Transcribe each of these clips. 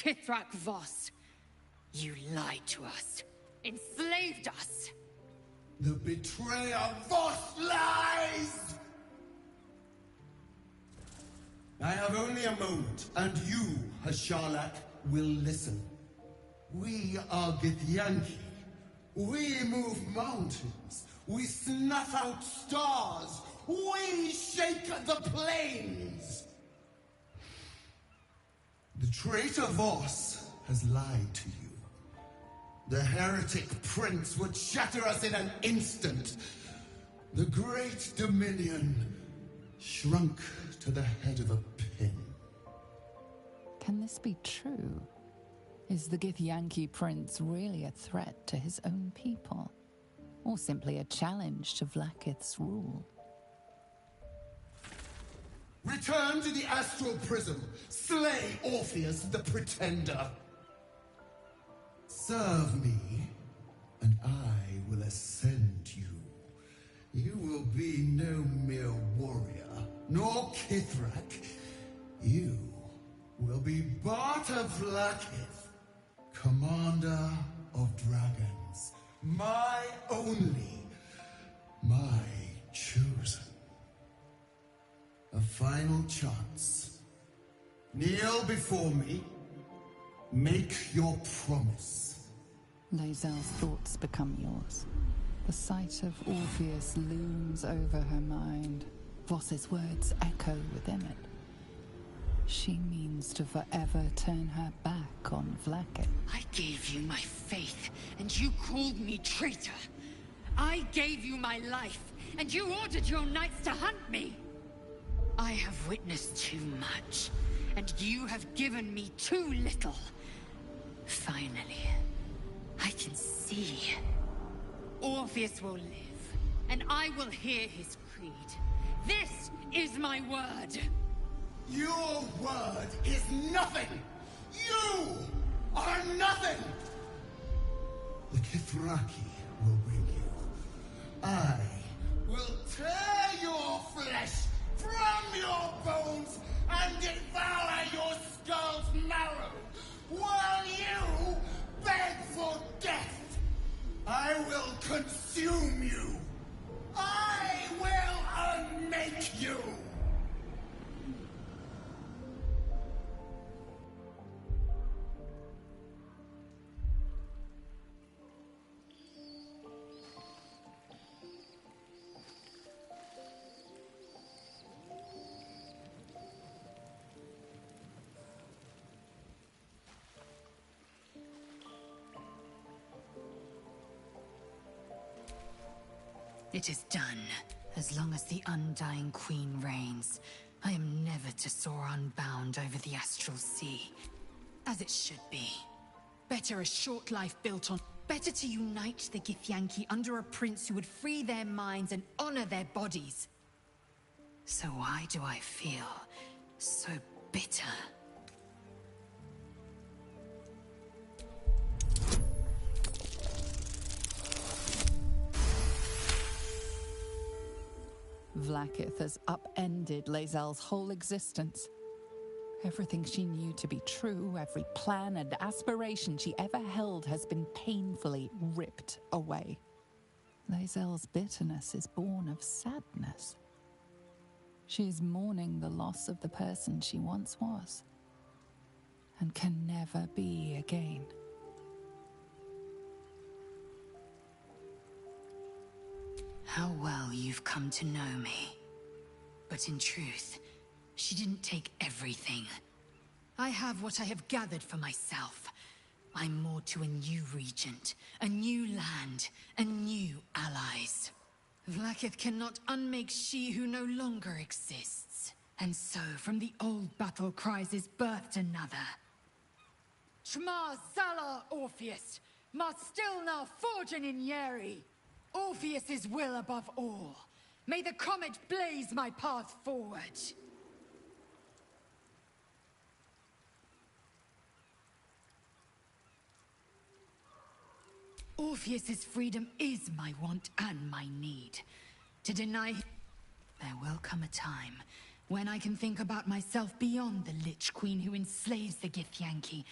Kithrak Voss, you lied to us, enslaved us. The betrayer Voss lies! I have only a moment, and you, Hashalak, will listen. We are Githyanki. We move mountains. We snuff out stars. We shake the plains. The traitor Voss has lied to you. The heretic prince would shatter us in an instant. The great dominion shrunk to the head of a pin. Can this be true? Is the Githyanki prince really a threat to his own people? Or simply a challenge to Vlaakith's rule? Return to the astral prism. Slay Orpheus the Pretender. Serve me, and I will ascend you. You will be no mere warrior, nor Kithrak. You will be Barta Vlaakith, commander of dragons. My only, my chosen. A final chance. Kneel before me. Make your promise. Lae'zel's thoughts become yours. The sight of Orpheus looms over her mind. Voss's words echo within it. She means to forever turn her back on Vlaakith. I gave you my faith, and you called me traitor. I gave you my life, and you ordered your knights to hunt me. I have witnessed too much, and you have given me too little. Finally, I can see. Orpheus will live, and I will hear his creed. This is my word. Your word is nothing! You are nothing! The Kithraki will bring you. I will tear your flesh from your bones and devour your skull's marrow, while you beg for death. I will consume you. I will unmake you. It is done. As long as the Undying Queen reigns, I am never to soar unbound over the astral sea. As it should be. Better a short life built on... Better to unite the Githyanki under a prince who would free their minds and honor their bodies. So why do I feel so bitter? Vlaakith has upended Lae'zel's whole existence. Everything she knew to be true, every plan and aspiration she ever held has been painfully ripped away. Lae'zel's bitterness is born of sadness. She is mourning the loss of the person she once was, and can never be again. How well you've come to know me. But in truth, she didn't take everything. I have what I have gathered for myself. I'm more to a new regent, a new land, and new allies. Vlaakith cannot unmake she who no longer exists. And so, from the old battle cries is birthed another. Shma Zala Orpheus, Ma Stilna Forgin in Yeri. Orpheus's will above all. May the comet blaze my path forward. Orpheus's freedom is my want and my need. To deny... There will come a time when I can think about myself beyond the Lich Queen who enslaves the Githyanki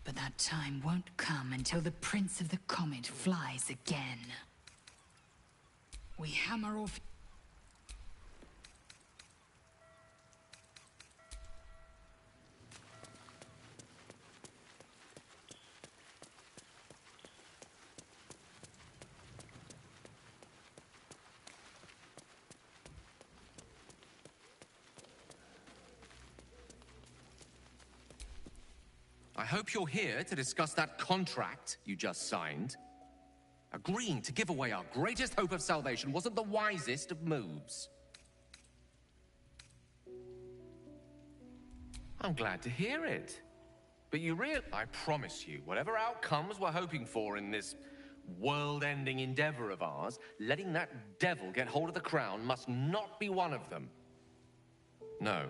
But that time won't come until the Prince of the Comet flies again. We hammer off... I hope you're here to discuss that contract you just signed. Agreeing to give away our greatest hope of salvation wasn't the wisest of moves. I'm glad to hear it. But I promise you, whatever outcomes we're hoping for in this world-ending endeavor of ours, letting that devil get hold of the crown must not be one of them. No.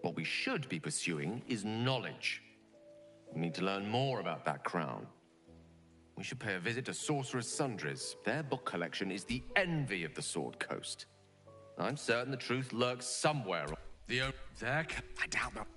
What we should be pursuing is knowledge. We need to learn more about that crown. We should pay a visit to Sorcerer's Sundries. Their book collection is the envy of the Sword Coast. I'm certain the truth lurks somewhere. I doubt that.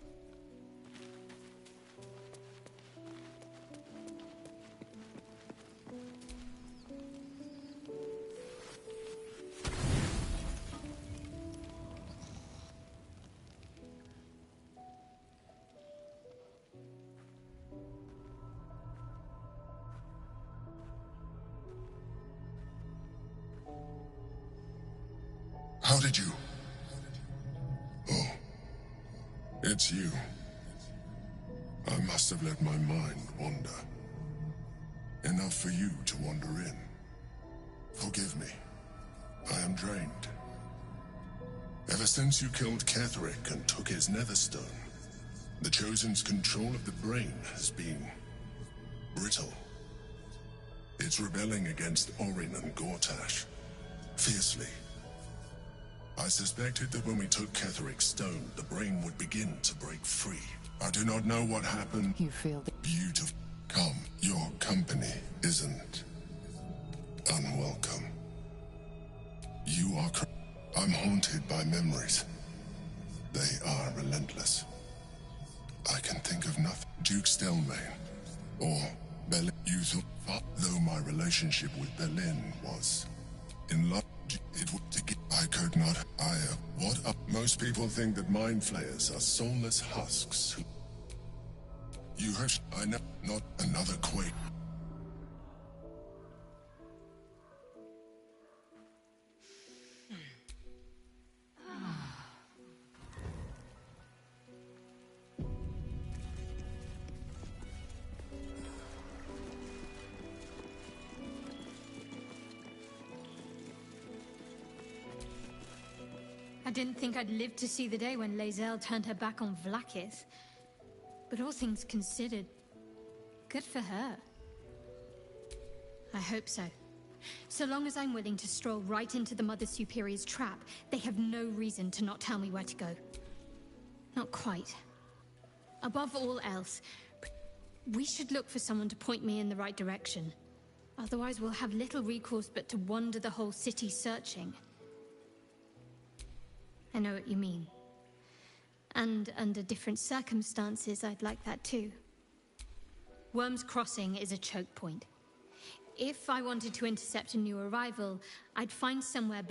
How did you? Oh, it's you. I must have let my mind wander. Enough for you to wander in. Forgive me. I am drained. Ever since you killed Ketheric and took his netherstone, the Chosen's control of the brain has been brittle. It's rebelling against Orin and Gortash, fiercely. I suspected that when we took Ketheric's stone, the brain would begin to break free. I do not know what happened. You feel the... Beautiful. Come, your company isn't unwelcome. You are I'm haunted by memories. They are relentless. I can think of nothing. Duke Stelmane, or Berlin. You thought, though my relationship with Berlin was in love, it would get. I could not. What up? Most people think that mind flayers are soulless husks. You have. I know. Not another quake. I didn't think I'd live to see the day when Lae'zel turned her back on Vlaakith. But all things considered, good for her. I hope so. So long as I'm willing to stroll right into the Mother Superior's trap, they have no reason to not tell me where to go. Not quite. Above all else, we should look for someone to point me in the right direction. Otherwise we'll have little recourse but to wander the whole city searching. I know what you mean. And under different circumstances, I'd like that too. Worm's Crossing is a choke point. If I wanted to intercept a new arrival, I'd find somewhere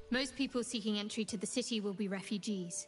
most people seeking entry to the city will be refugees.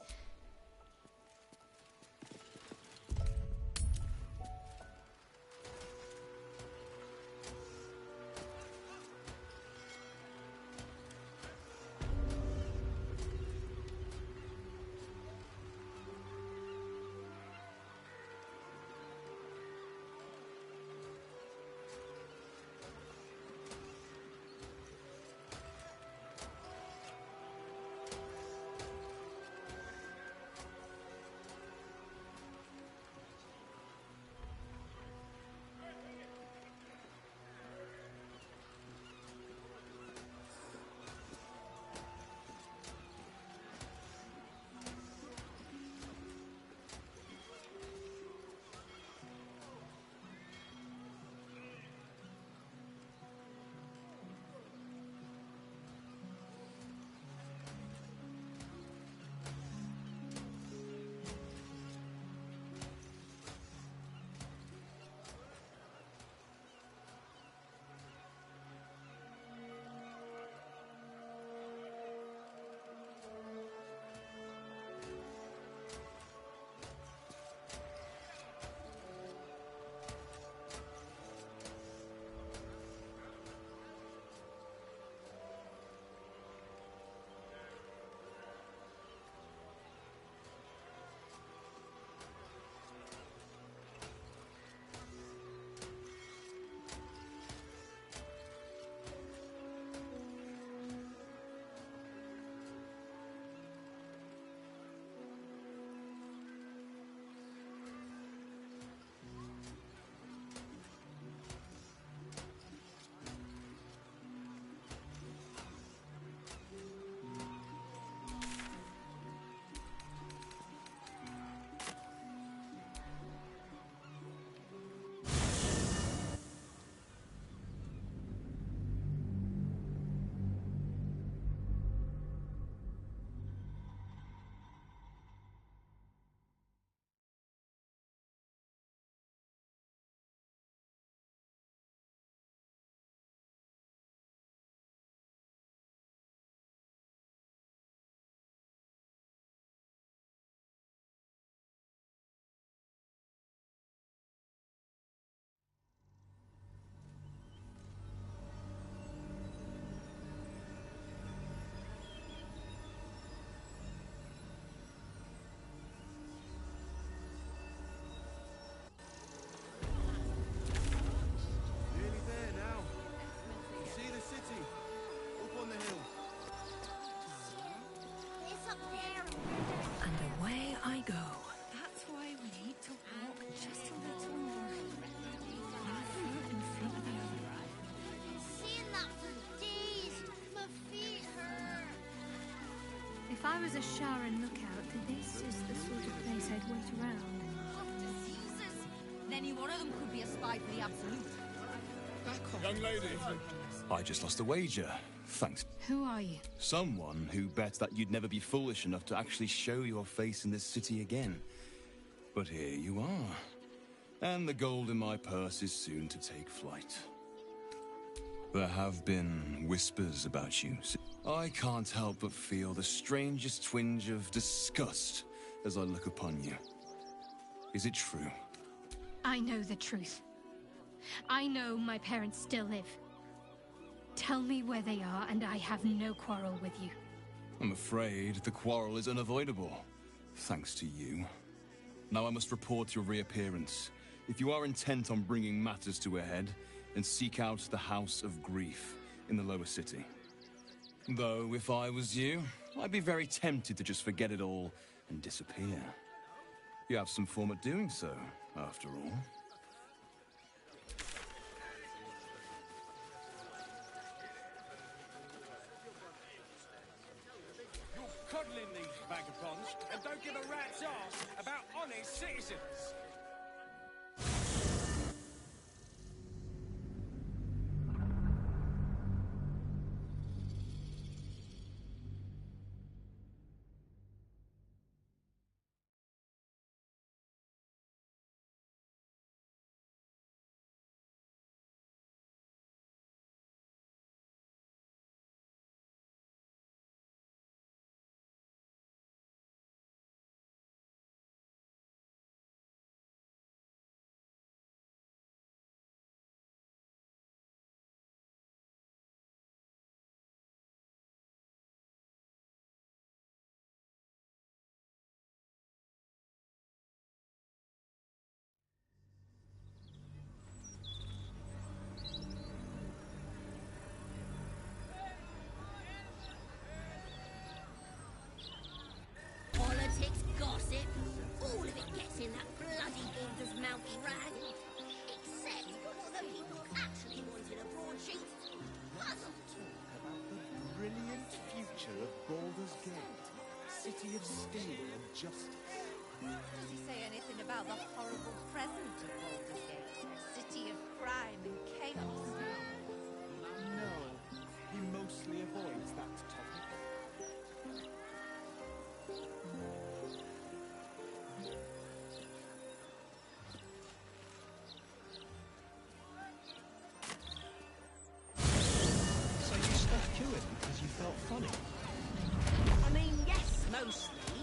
I was a Sharan lookout, this is the sort of place I'd wait around. Then any one of them could be a spy for the Absolute. Young lady, I just lost a wager. Thanks. Who are you? Someone who bet that you'd never be foolish enough to actually show your face in this city again. But here you are. And the gold in my purse is soon to take flight. There have been whispers about you. I can't help but feel the strangest twinge of disgust as I look upon you. Is it true? I know the truth. I know my parents still live. Tell me where they are, and I have no quarrel with you. I'm afraid the quarrel is unavoidable, thanks to you. Now I must report your reappearance. If you are intent on bringing matters to a head, then seek out the House of Grief in the lower city. Though, if I was you, I'd be very tempted to just forget it all and disappear. You have some form at doing so, after all. Coddling these vagabonds and don't give a rat's ass about honest citizens. Politics, gossip, all of it gets in that bloody Baldur's Mouth rag. Except for the people actually wanted a broadsheet. Puzzled. About the brilliant future of Baldur's Gate, city of steel and justice. Does he say anything about the horrible present of Baldur's Gate? A city of crime and chaos? No, he mostly avoids that topic. So you stopped queuing because you felt funny? I mean, yes, mostly.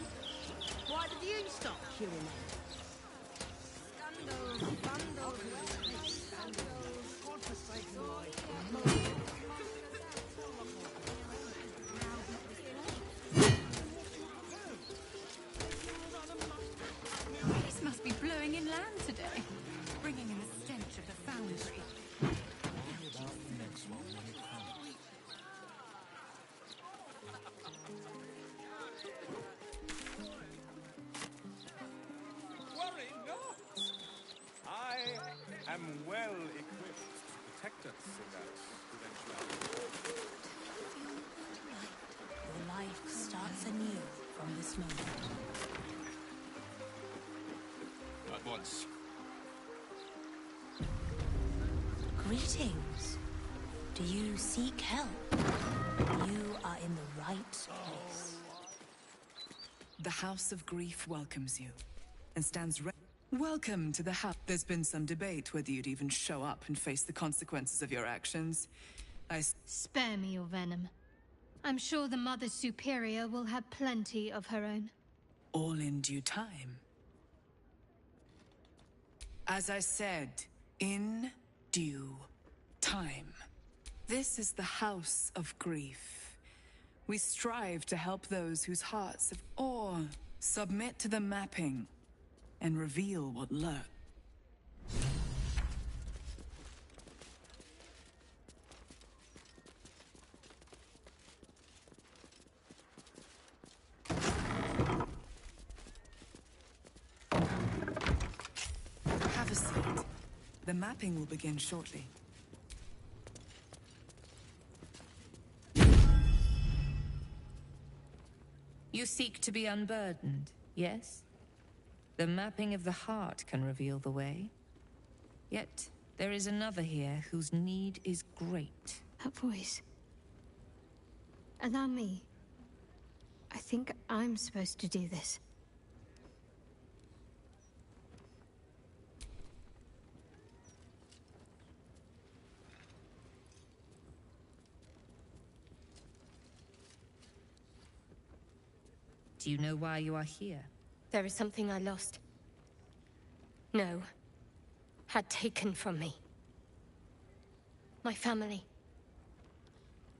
Why did you stop queuing then? Scandals, bundles, scandals, godforsaken life. This must be blowing inland today, bringing in the stench of the foundry. Worry not! I am well equipped to protect us in that eventuality. Your life starts anew from this moment. At once. Greetings. Do you seek help? You are in the right place. The House of Grief welcomes you and stands ready. Welcome to the house. There's been some debate whether you'd even show up and face the consequences of your actions. Spare me your venom. I'm sure the Mother Superior will have plenty of her own. All in due time. As I said, in due time. This is the House of Grief. We strive to help those whose hearts have... Or submit to the mapping and reveal what lurks. Have a seat. The mapping will begin shortly. You seek to be unburdened, yes? The mapping of the heart can reveal the way. Yet, there is another here whose need is great. That voice. Allow me. I think I'm supposed to do this. Do you know why you are here? There is something I lost. No. Had taken from me. My family.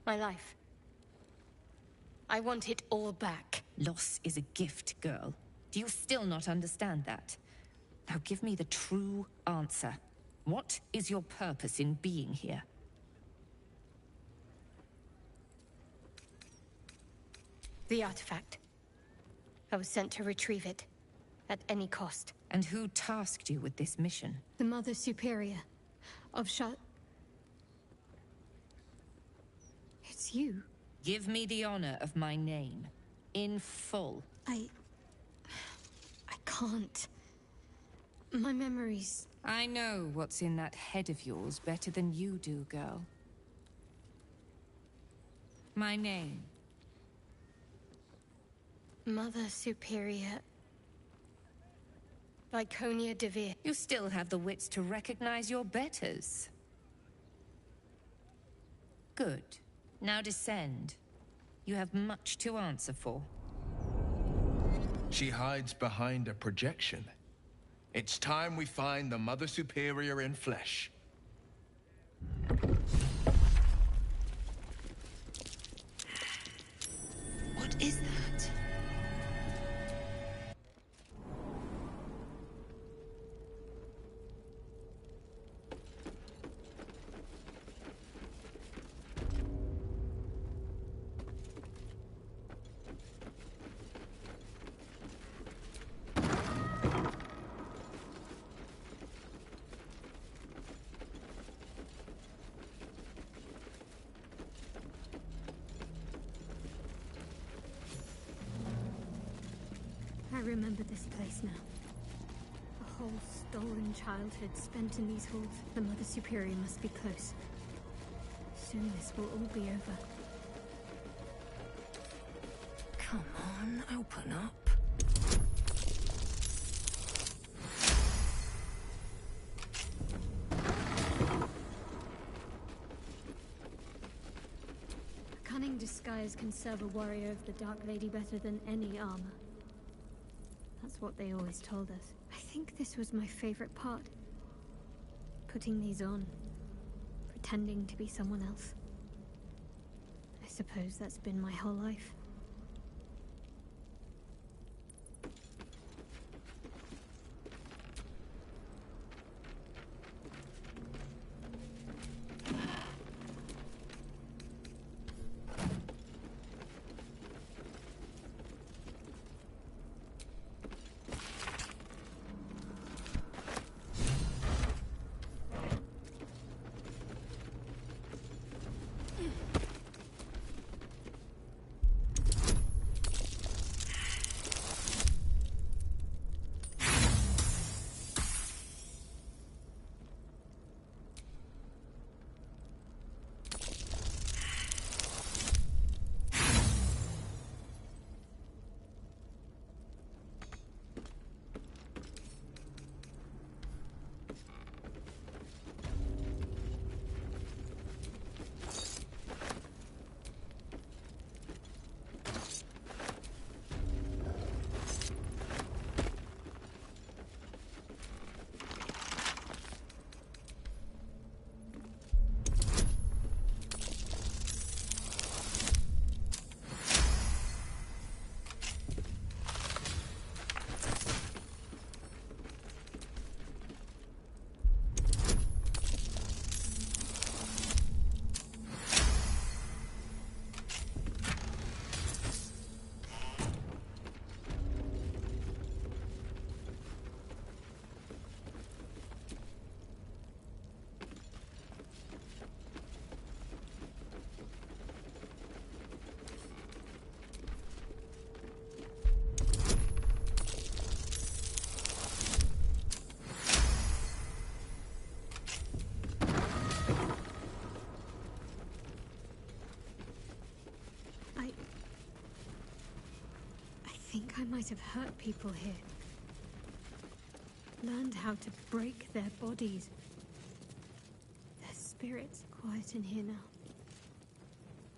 My life. I want it all back. Loss is a gift, girl. Do you still not understand that? Now give me the true answer. What is your purpose in being here? The artifact. I was sent to retrieve it. At any cost. And who tasked you with this mission? The Mother Superior. Of It's you. Give me the honor of my name. In full. I can't. My memories... I know what's in that head of yours better than you do, girl. My name. Mother Superior... Lyconia Devere. You still have the wits to recognize your betters. Good. Now descend. You have much to answer for. She hides behind a projection. It's time we find the Mother Superior in flesh. What is that? I remember this place now. A whole stolen childhood spent in these halls. The Mother Superior must be close. Soon this will all be over. Come on, open up. A cunning disguise can serve a warrior of the Dark Lady better than any armor. That's what they always told us. I think this was my favorite part. Putting these on. Pretending to be someone else. I suppose that's been my whole life. I might have hurt people here. Learned how to break their bodies. Their spirits quiet in here now.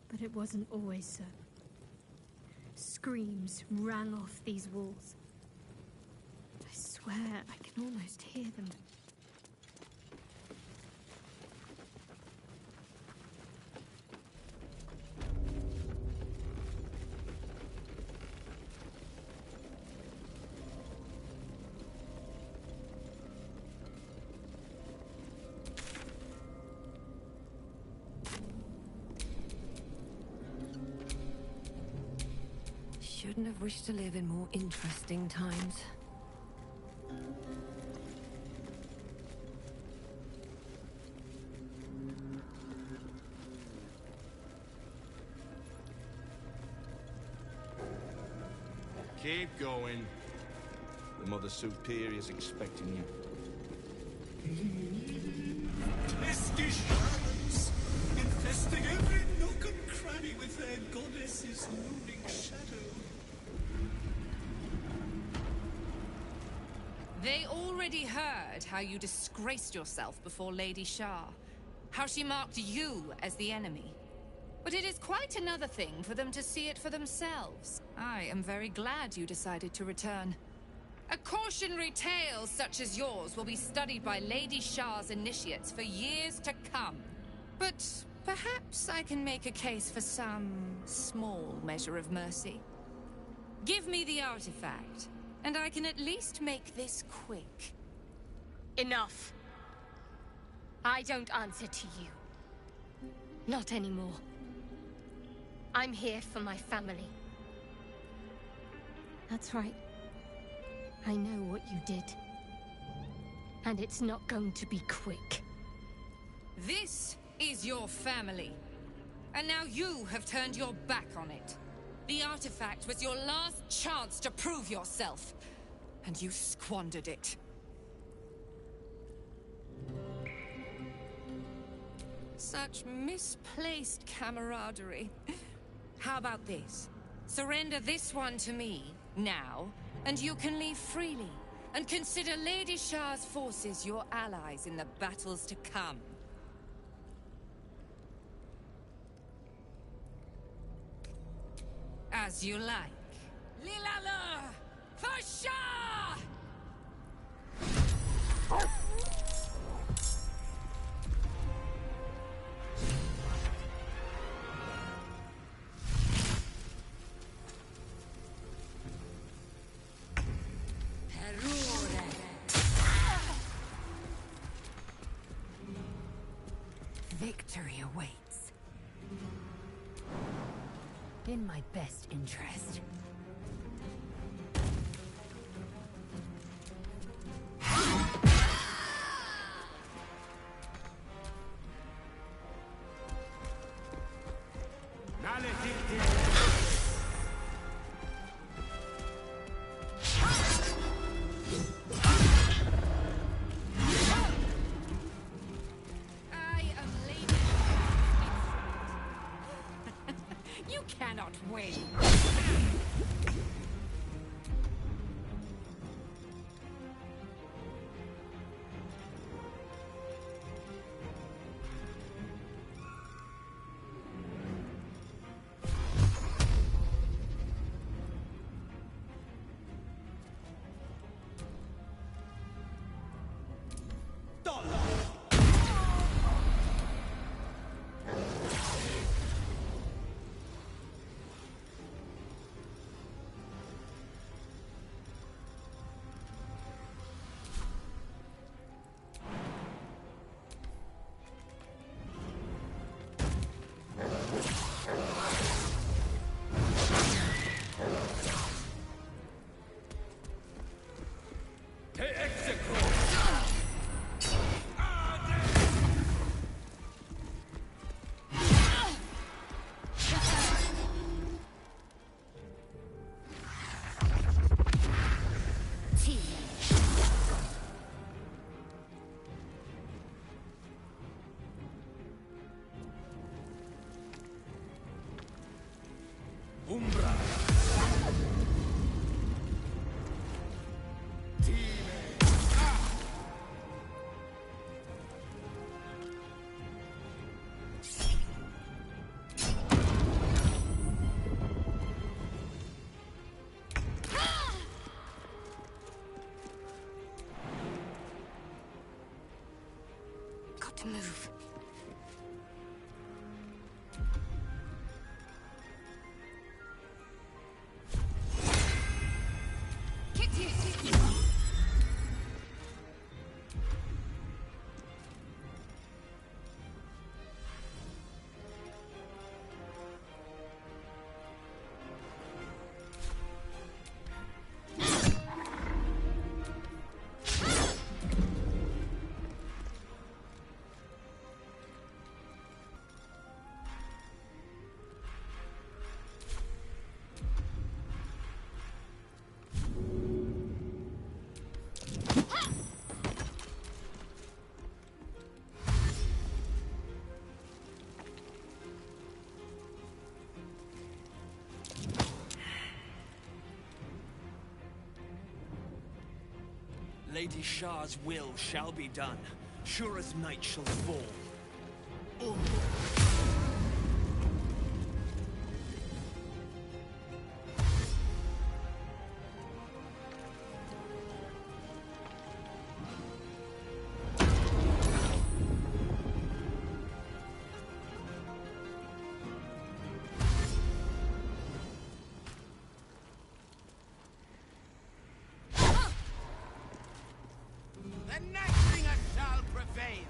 But it wasn't always so. Screams rang off these walls. I swear I can almost hear them. Shouldn't have wished to live in more interesting times. Keep going. The Mother Superior's expecting you. Pesky shadows, infesting every nook and cranny with their goddess's looming shadow. They already heard how you disgraced yourself before Lady Shah. How she marked you as the enemy. But it is quite another thing for them to see it for themselves. I am very glad you decided to return. A cautionary tale such as yours will be studied by Lady Shah's initiates for years to come. But perhaps I can make a case for some small measure of mercy. Give me the artifact, and I can at least make this quick. Enough. I don't answer to you. Not anymore. I'm here for my family. That's right. I know what you did. And it's not going to be quick. This is your family. And now you have turned your back on it. The artifact was your last chance to prove yourself. And you squandered it. Such misplaced camaraderie. How about this? Surrender this one to me, now, and you can leave freely, and consider Lady Shah's forces your allies in the battles to come. As you like. Lilala! For Shah! Victory awaits. In my best interest. You cannot win. to move. Lady Shah's will shall be done, sure as night shall fall. Oh. The Nightbringer shall prevail!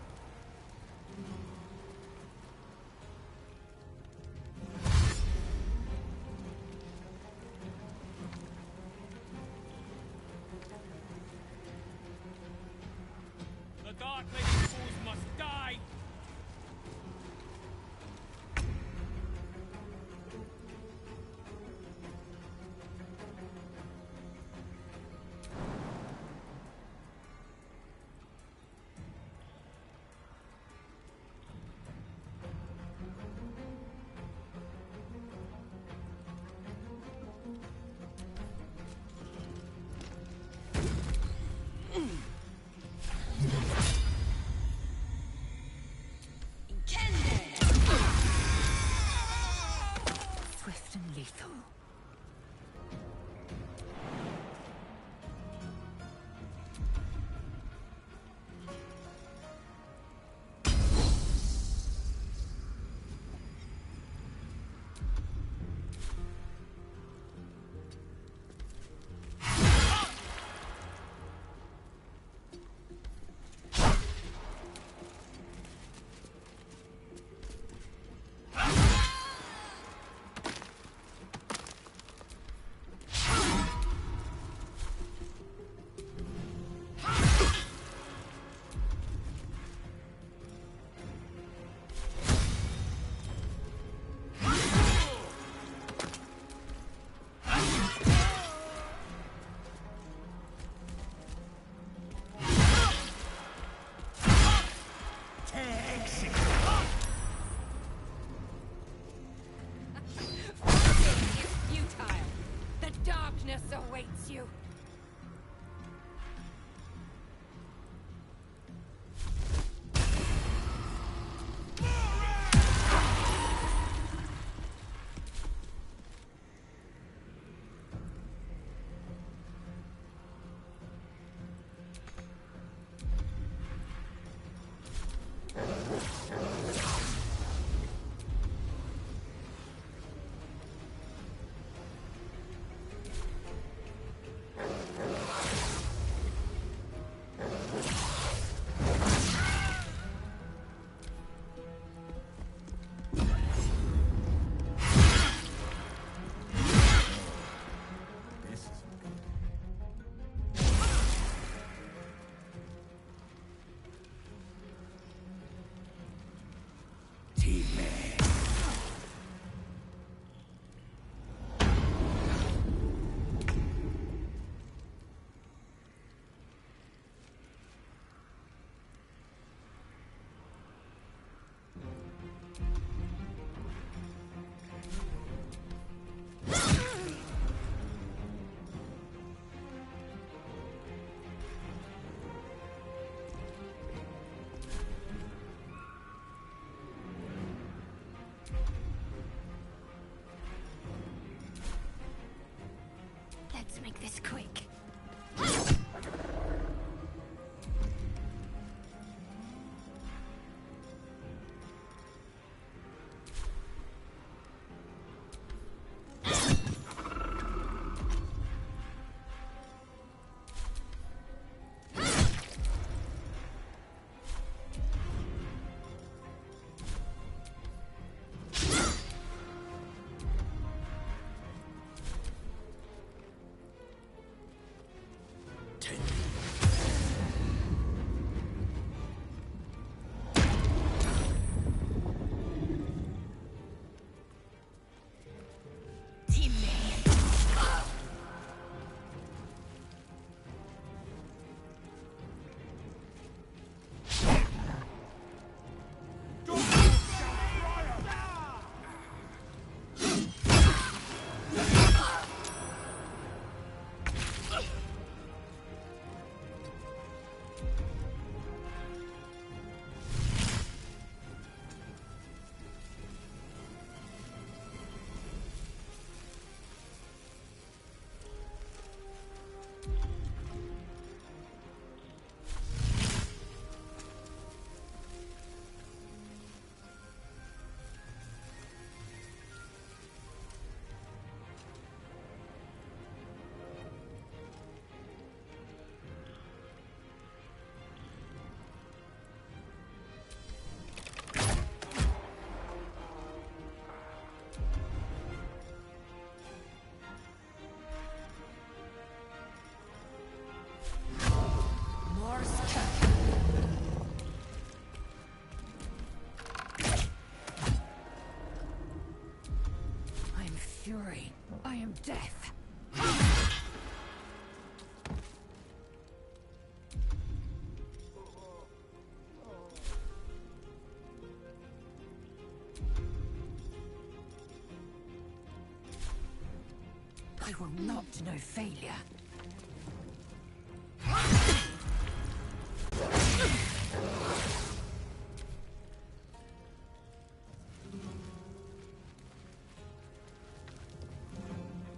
I will not know failure.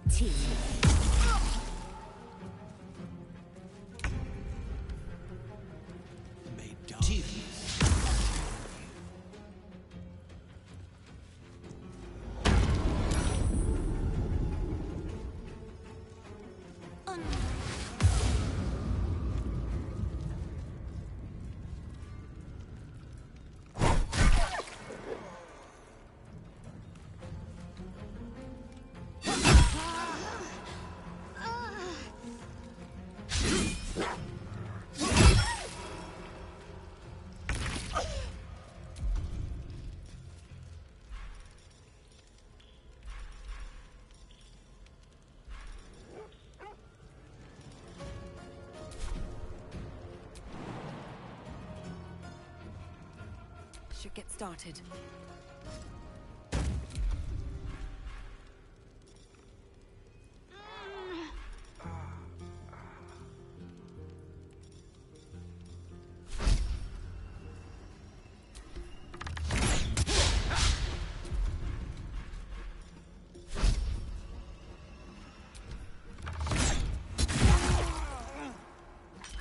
Team. Should get started.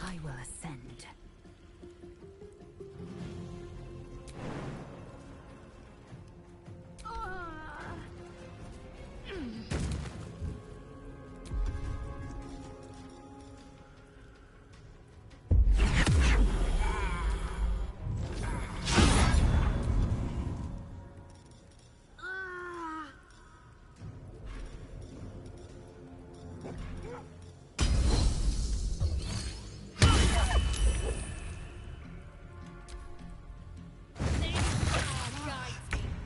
I will ascend.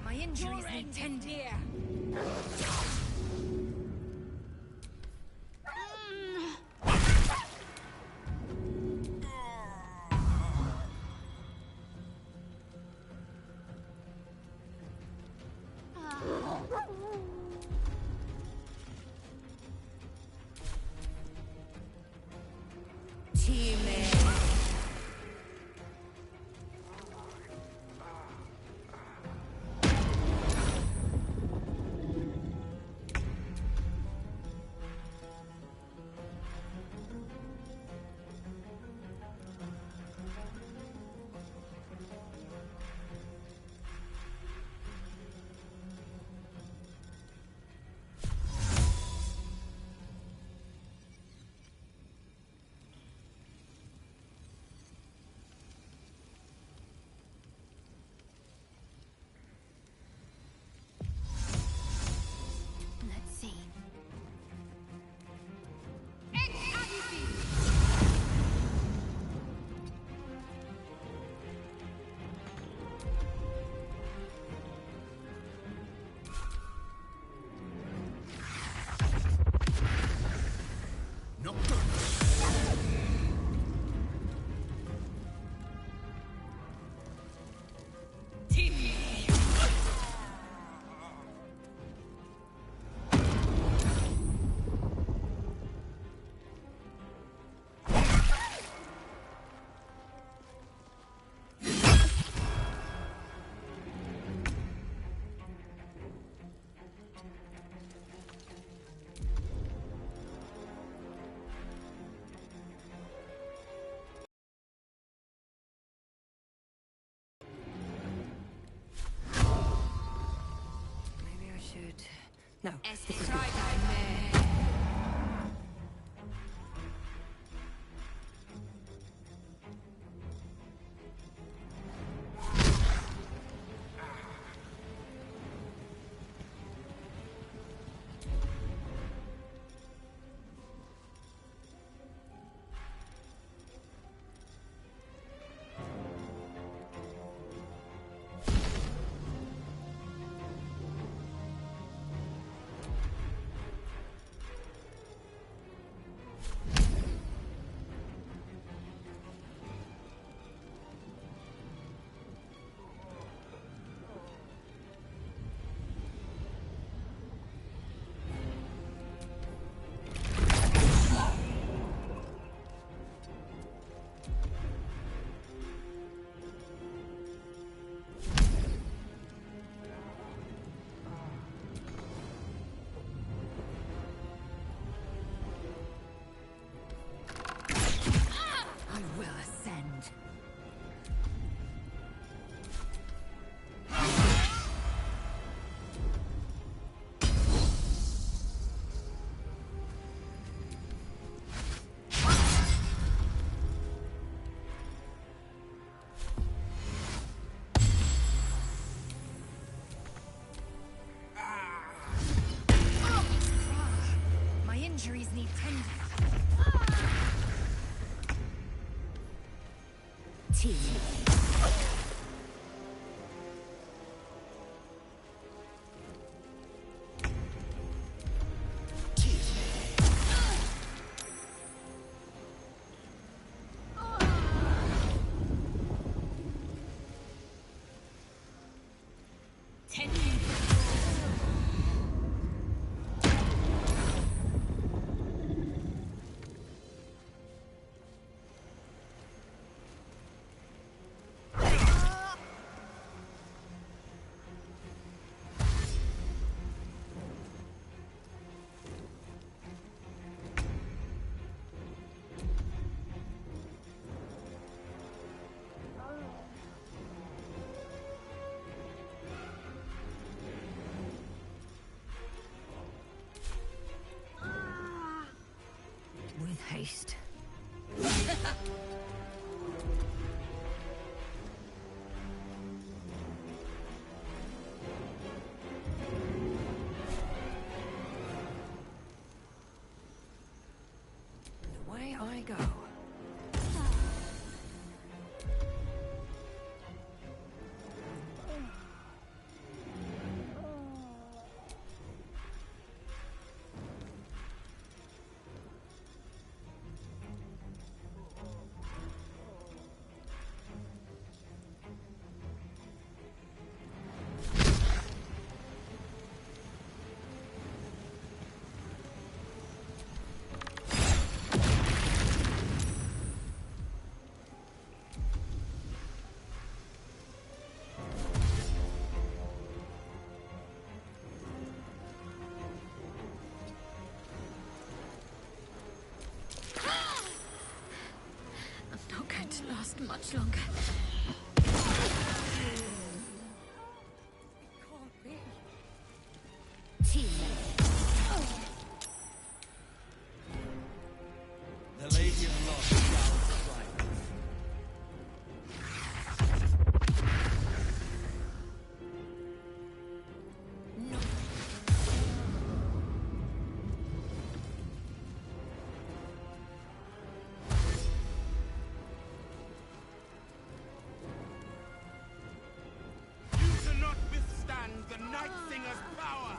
My injuries need tending. No. Team. With haste. Away I go. Last much longer. The Lady of Lost shall strike. You cannot withstand the Night Singer's power!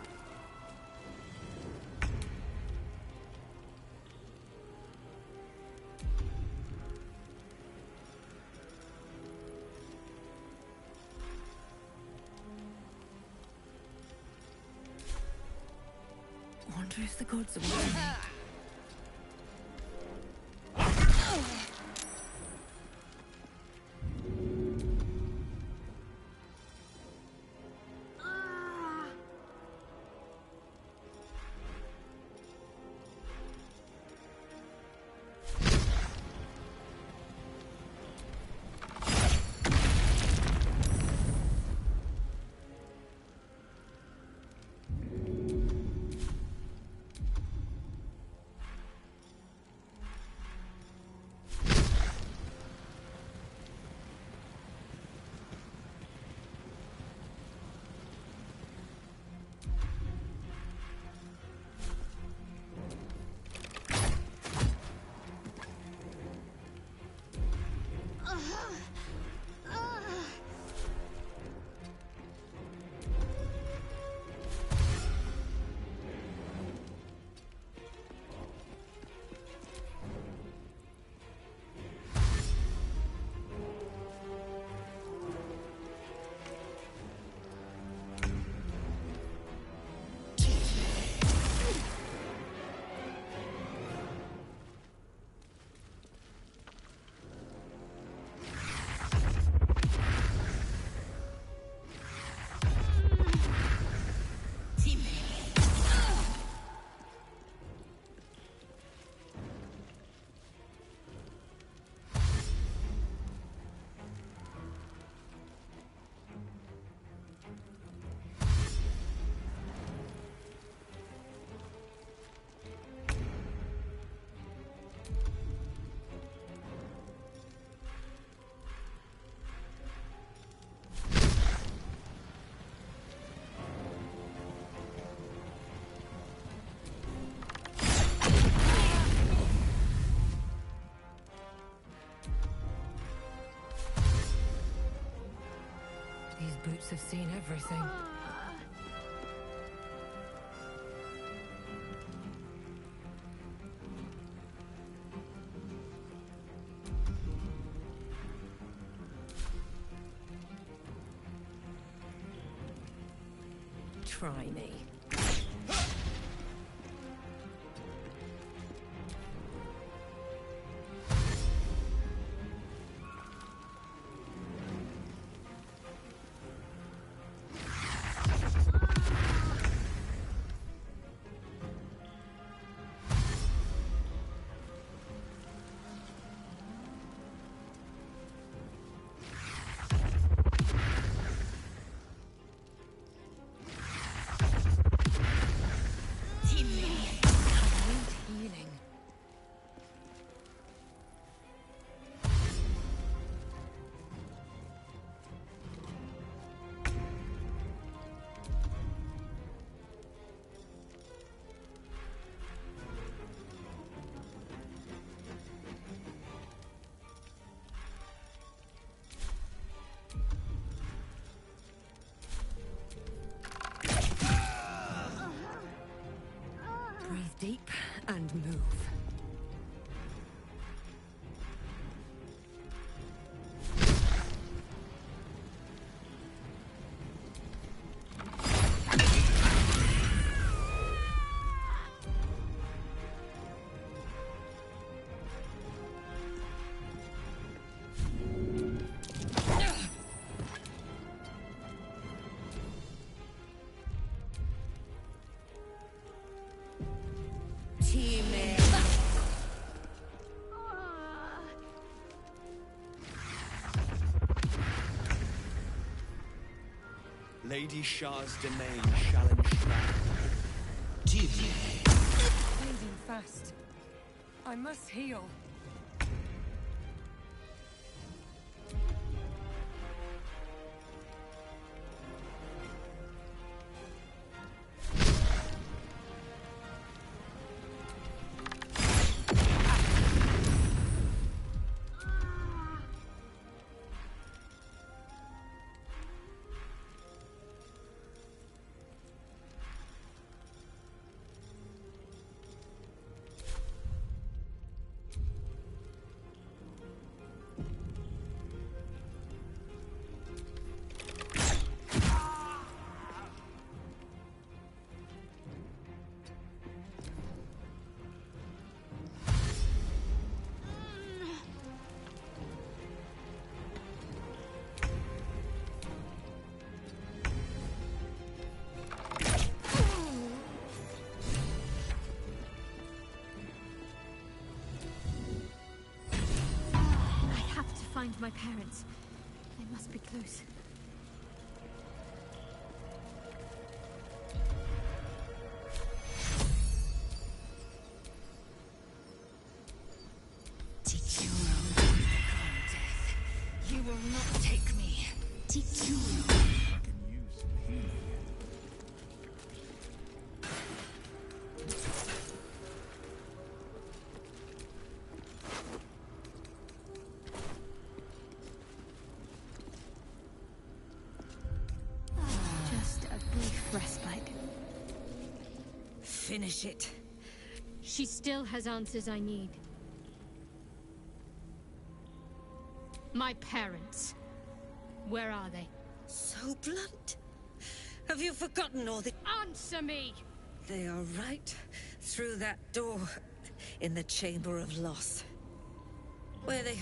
Wonder if the gods are with me. These boots have seen everything. Try me. Breathe deep and move. Lady Shah's domain shall enshroud. Fading fast. I must heal. Find my parents. They must be close. Take your own death. You will not take me. Take your own. Respite. Finish it. She still has answers I need. My parents. Where are they? So blunt. Have you forgotten all the... Answer me! They are right through that door in the Chamber of Loss. Where they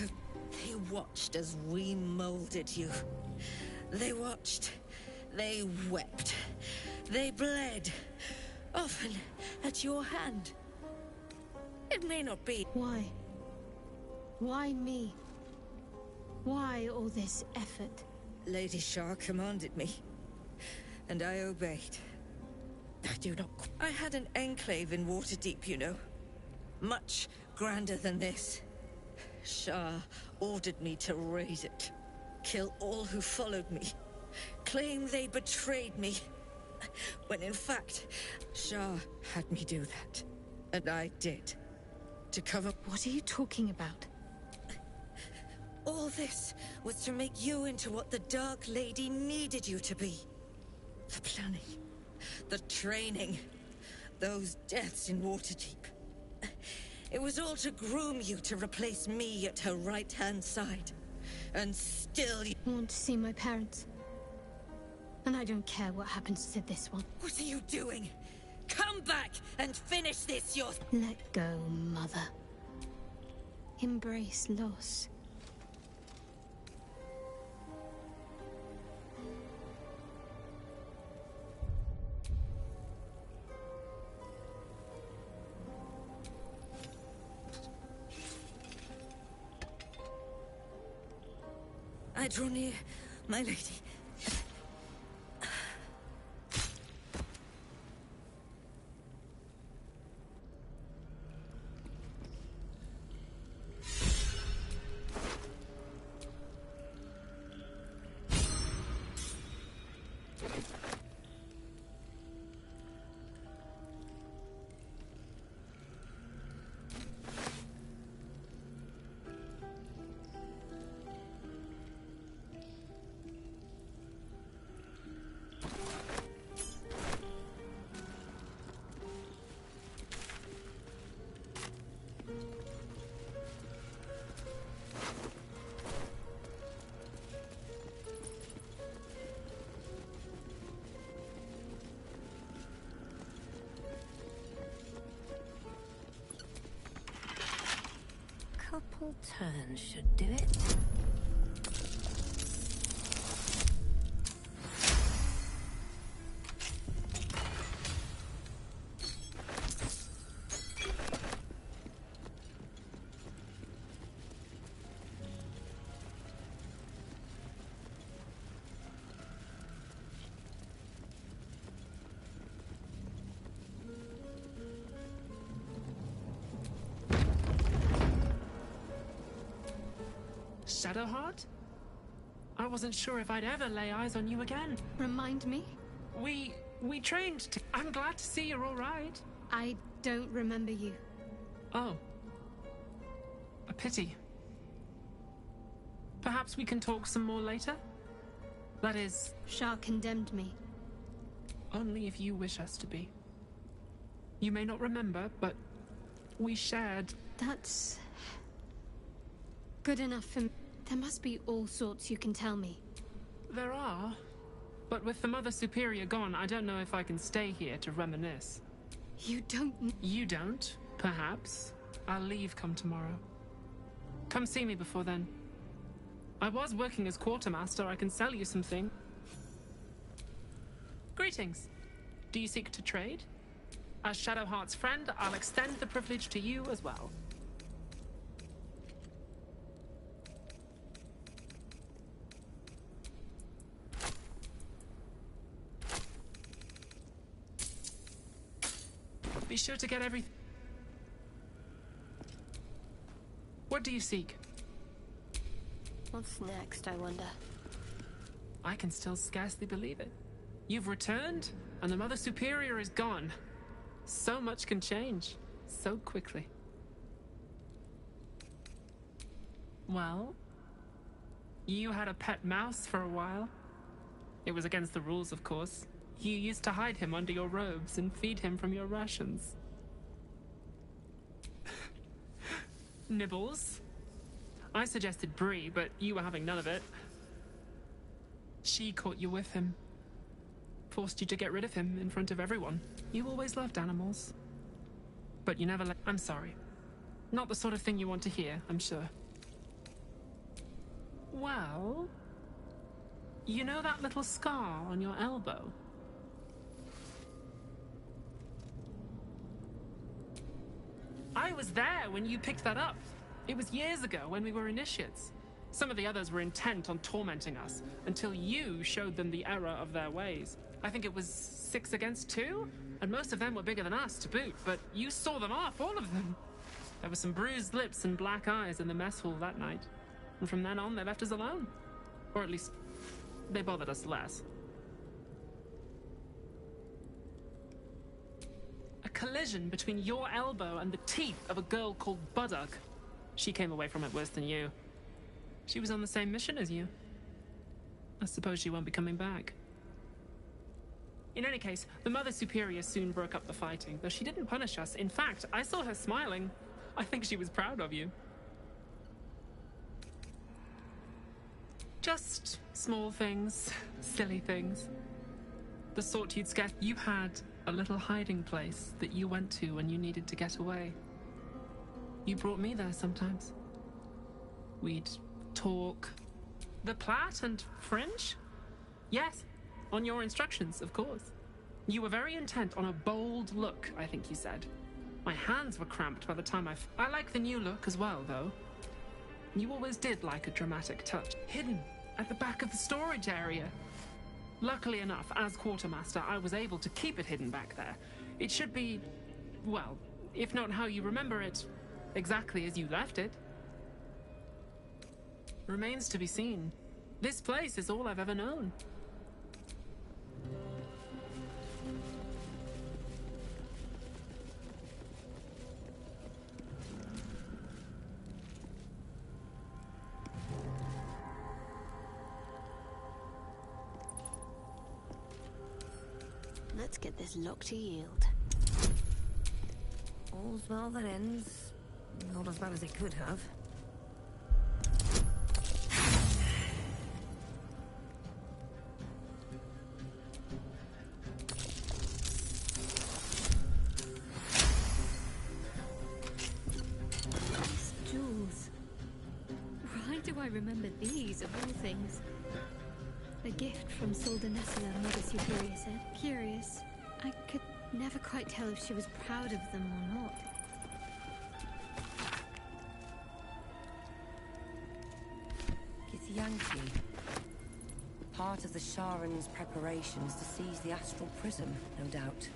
watched as we molded you. They watched. They wept. They bled. Often at your hand. It may not be. Why? Why me? Why all this effort? Lady Shah commanded me, and I obeyed. I do not... I had an enclave in Waterdeep, you know. Much grander than this. Shah ordered me to raise it. Kill all who followed me. Claim they betrayed me. When in fact, Shah had me do that. And I did. To cover... What are you talking about? All this was to make you into what the Dark Lady needed you to be. The planning, the training, those deaths in Waterdeep. It was all to groom you to replace me at her right-hand side. And still you... I want to see my parents. And I don't care what happens to this one. What are you doing? Come back and finish this yourself. Let go, Mother. Embrace loss. I draw near, my lady. Couple turns should do it. Shadowheart? I wasn't sure if I'd ever lay eyes on you again. Remind me? We trained to... I'm glad to see you're all right. I don't remember you. Oh. A pity. Perhaps we can talk some more later? That is... Shah condemned me. Only if you wish us to be. You may not remember, but we shared... That's... good enough for me. There must be all sorts you can tell me. There are. But with the Mother Superior gone, I don't know if I can stay here to reminisce. You don't... You don't? Perhaps. I'll leave come tomorrow. Come see me before then. I was working as quartermaster. I can sell you something. Greetings. Do you seek to trade? As Shadowheart's friend, I'll extend the privilege to you as well. Be sure to get everything. What do you seek? What's next, I wonder? I can still scarcely believe it. You've returned, and the Mother Superior is gone. So much can change, so quickly. Well, you had a pet mouse for a while. It was against the rules, of course. You used to hide him under your robes and feed him from your rations. Nibbles. I suggested Bree, but you were having none of it. She caught you with him. Forced you to get rid of him in front of everyone. You always loved animals. But you never let... I'm sorry. Not the sort of thing you want to hear, I'm sure. Well... You know that little scar on your elbow? I was there when you picked that up. It was years ago when we were initiates. Some of the others were intent on tormenting us, until you showed them the error of their ways. I think it was 6 against 2, and most of them were bigger than us to boot, but you saw them off, all of them. There were some bruised lips and black eyes in the mess hall that night, and from then on they left us alone. Or at least, they bothered us less. A collision between your elbow and the teeth of a girl called Buddock. She came away from it worse than you. She was on the same mission as you. I suppose she won't be coming back. In any case, the Mother Superior soon broke up the fighting, though she didn't punish us. In fact, I saw her smiling. I think she was proud of you. Just small things, silly things. The sort you'd scarce... You had a little hiding place that you went to when you needed to get away. You brought me there sometimes. We'd talk. The Platte and Fringe? Yes, on your instructions, of course. You were very intent on a bold look, I think you said. My hands were cramped by the time I like the new look as well, though. You always did like a dramatic touch. Hidden at the back of the storage area. Luckily enough, as quartermaster, I was able to keep it hidden back there. It should be, well, if not how you remember it, exactly as you left it. Remains to be seen. This place is all I've ever known. Let's get this lock to yield. All's well that ends. Not as bad as it could have. These jewels. Why do I remember these, of all things? A gift from Solda Nessela, Mother Superior said. Curious. I could never quite tell if she was proud of them or not. Githyanki. Part of the Sharan's preparations to seize the Astral Prism, no doubt.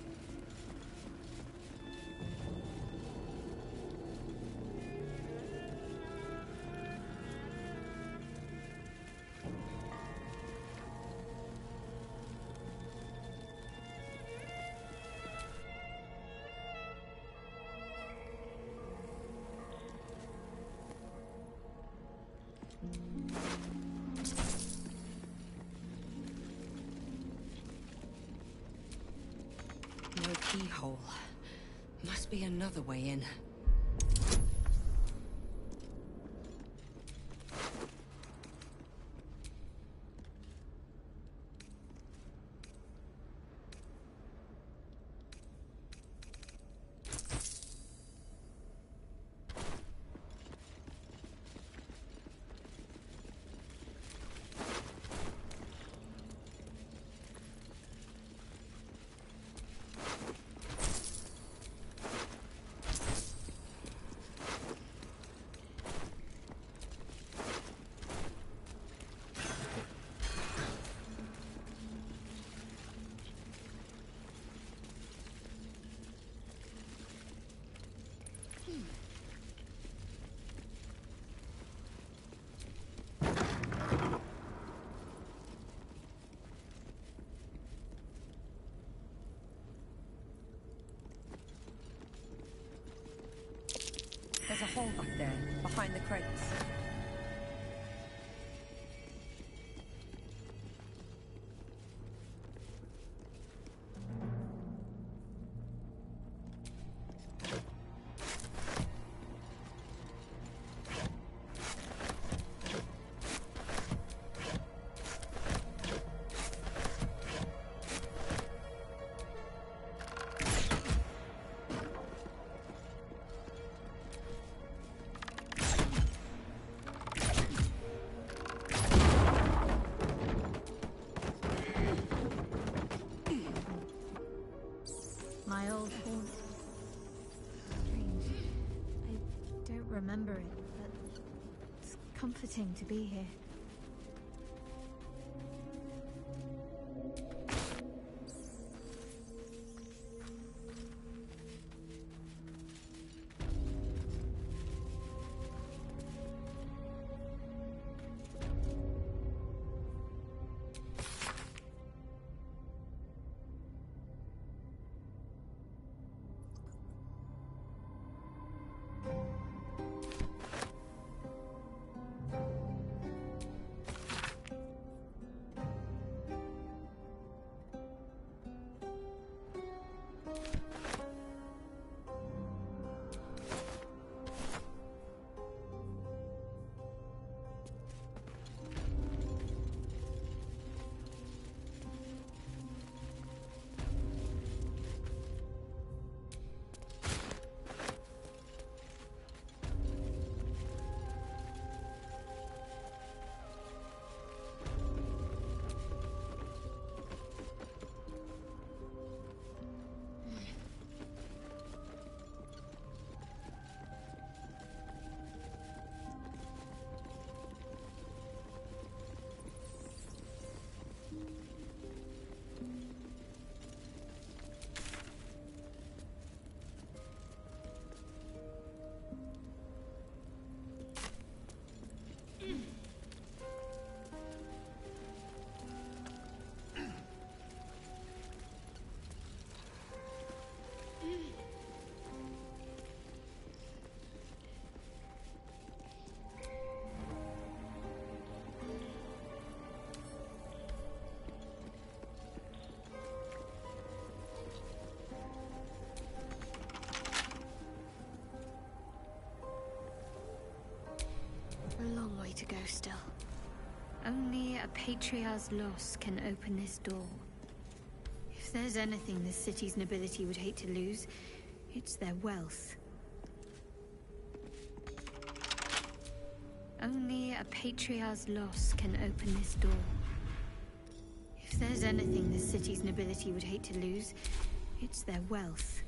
No keyhole. Must be another way in. There's a hole back there, behind the crates. My old haunt. Strange. I don't remember it, but it's comforting to be here. still. Only a patriarch's loss can open this door. If there's anything this city's nobility would hate to lose, it's their wealth. Only a patriarch's loss can open this door. If there's anything this city's nobility would hate to lose, it's their wealth.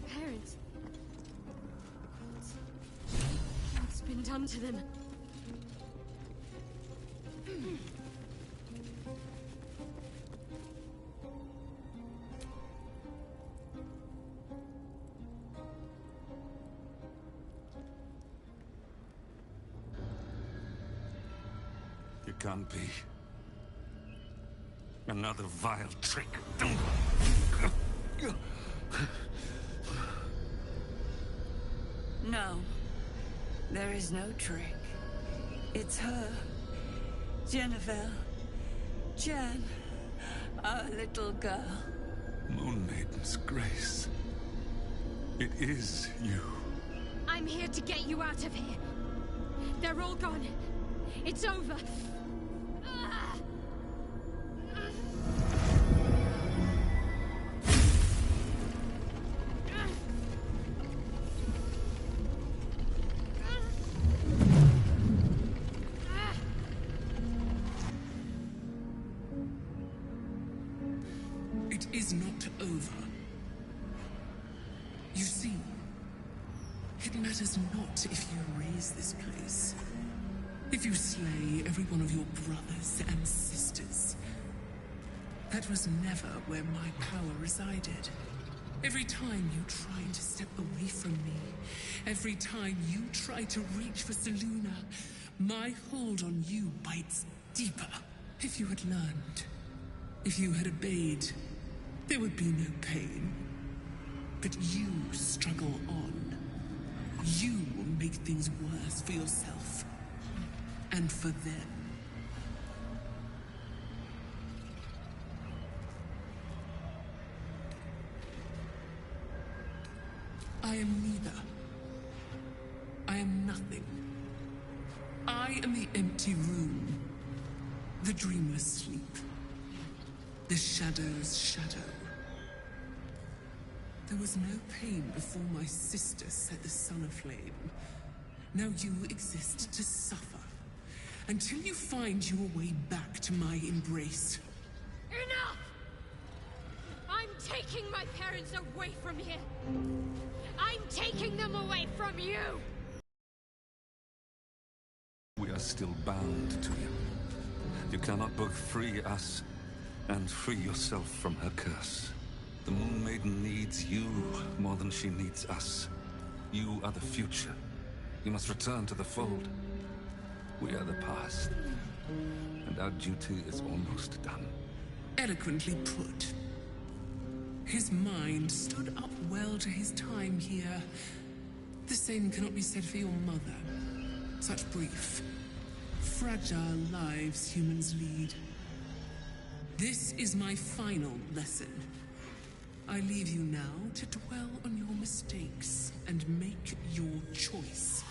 parents. What's been done to them? You can't be. Another vile trick. No. There is no trick. It's her. Jennifer. Jan. Our little girl. Moon Maiden's grace. It is you. I'm here to get you out of here. They're all gone. It's over. It is not over. You see, it matters not if you raise this place. If you slay every one of your brothers and sisters. That was never where my power resided. Every time you tried to step away from me, every time you tried to reach for Selûne, my hold on you bites deeper. If you had learned, if you had obeyed, there would be no pain. But you struggle on. You make things worse for yourself. And for them. I am neither. I am nothing. I am the empty room. The dreamless sleep. The shadow's shadow. There was no pain before my sister set the sun aflame. Now you exist to suffer. Until you find your way back to my embrace. Enough! I'm taking my parents away from here. I'm taking them away from you! We are still bound to you. You cannot both free us and free yourself from her curse. The Moon Maiden needs you more than she needs us. You are the future. You must return to the fold. We are the past, and our duty is almost done. Eloquently put. His mind stood up well to his time here. The same cannot be said for your mother. Such brief, fragile lives humans lead. This is my final lesson. I leave you now to dwell on your mistakes and make your choice.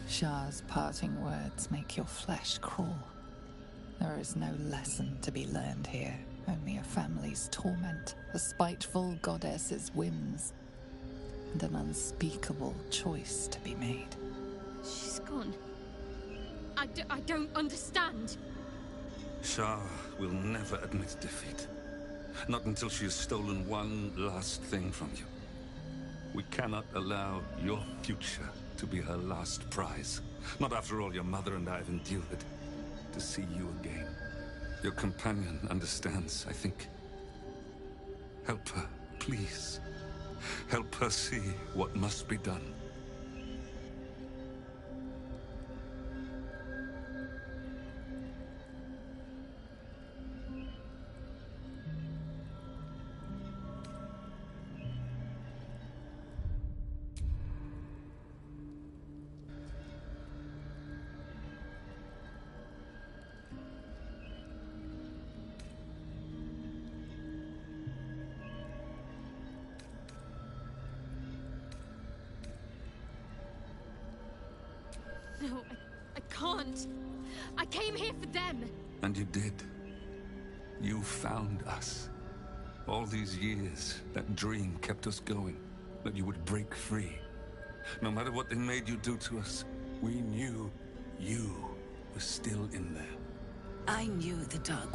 Shah's parting words make your flesh crawl. There is no lesson to be learned here, only a family's torment, a spiteful goddess's whims, and an unspeakable choice to be made. She's gone. I don't understand. Shah will never admit defeat. Not until she has stolen one last thing from you. We cannot allow your future to be her last prize. Not after all your mother and I have endured. To see you again. Your companion understands, I think. Help her, please. Help her see what must be done. No, I can't. I came here for them. And you did. You found us. All these years, that dream kept us going. That you would break free. No matter what they made you do to us, we knew you were still in there. I knew the dark